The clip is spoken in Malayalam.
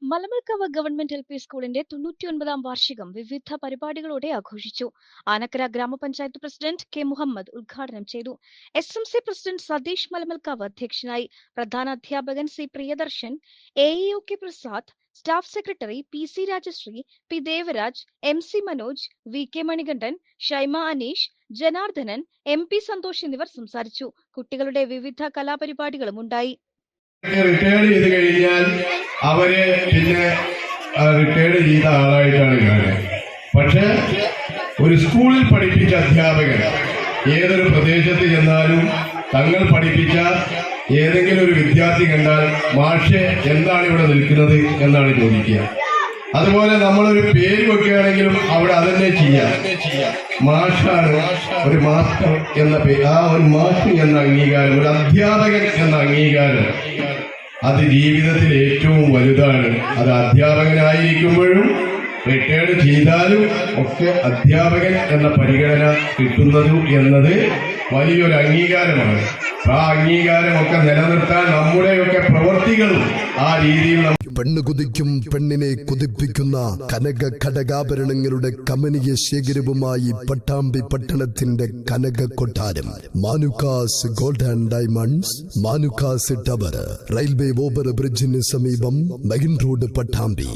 മലമൽക്കവ ഗവൺമെന്റ് എൽ പി സ്കൂളിന്റെ 99-ാം വാർഷികം വിവിധ പരിപാടികളോടെ ആഘോഷിച്ചു. ആനക്കര ഗ്രാമപഞ്ചായത്ത് പ്രസിഡന്റ് കെ മുഹമ്മദ് ഉദ്ഘാടനം ചെയ്തു. SMC പ്രസിഡന്റ് സതീഷ് മലമൽക്കാവ് അധ്യക്ഷനായി. പ്രധാനാധ്യാപകൻ C Priyadarshan, AEO K Prasad, staff secretary PC Rajasree, P Devaraj, MC Manoj, VK Manikandan, Shaima Aneesh, Janardhanan, MP Santhosh എന്നിവർ സംസാരിച്ചു. കുട്ടികളുടെ വിവിധ കലാപരിപാടികളും ഉണ്ടായി. റിട്ടയർഡ് ചെയ്ത് കഴിഞ്ഞാൽ അവര് പിന്നെ റിട്ടയർഡ് ചെയ്ത ആളായിട്ടാണ് കാണുക. പക്ഷെ ഒരു സ്കൂളിൽ പഠിപ്പിച്ച അധ്യാപകൻ ഏതൊരു പ്രദേശത്ത് ചെന്നാലും തങ്ങൾ പഠിപ്പിച്ച ഏതെങ്കിലും ഒരു വിദ്യാർത്ഥി കണ്ടാൽ മാഷെ എന്താണ് ഇവിടെ നിൽക്കുന്നത് എന്നാണ് ചോദിക്കുക. അതുപോലെ നമ്മളൊരു പേര് വെക്കുകയാണെങ്കിലും അവിടെ അതന്നെ ചെയ്യാം. മാഷാണ്, ഒരു മാസ്റ്റർ എന്ന പേര്, ആ ഒരു മാഷ് എന്ന അംഗീകാരം, ഒരു അധ്യാപകൻ എന്ന അംഗീകാരം അത് ജീവിതത്തിൽ ഏറ്റവും വലുതാണ്. അത് അധ്യാപകനായിരിക്കുമ്പോഴും റിട്ടയർഡ് ചെയ്താലും ഒക്കെ അധ്യാപകൻ എന്ന പരിഗണന കിട്ടുന്നത് എന്നത് വലിയൊരു അംഗീകാരമാണ്. ആ അംഗീകാരമൊക്കെ നിലനിർത്താൻ നമ്മുടെയൊക്കെ പ്രവർത്തികളും ആ രീതിയിൽ പെണ്ണ് കുതിക്കും പെണ്ണിനെ കുതിപ്പിക്കുന്ന കനക ഘടകാഭരണങ്ങളുടെ കമനീയ ശേഖരവുമായി പട്ടാമ്പി പട്ടണത്തിന്റെ കനക കൊട്ടാരം Manukkas gold and diamonds, Manukkas tower, railway over ബ്രിഡ്ജിന് സമീപം മെയിൻ റോഡ്, പട്ടാമ്പി.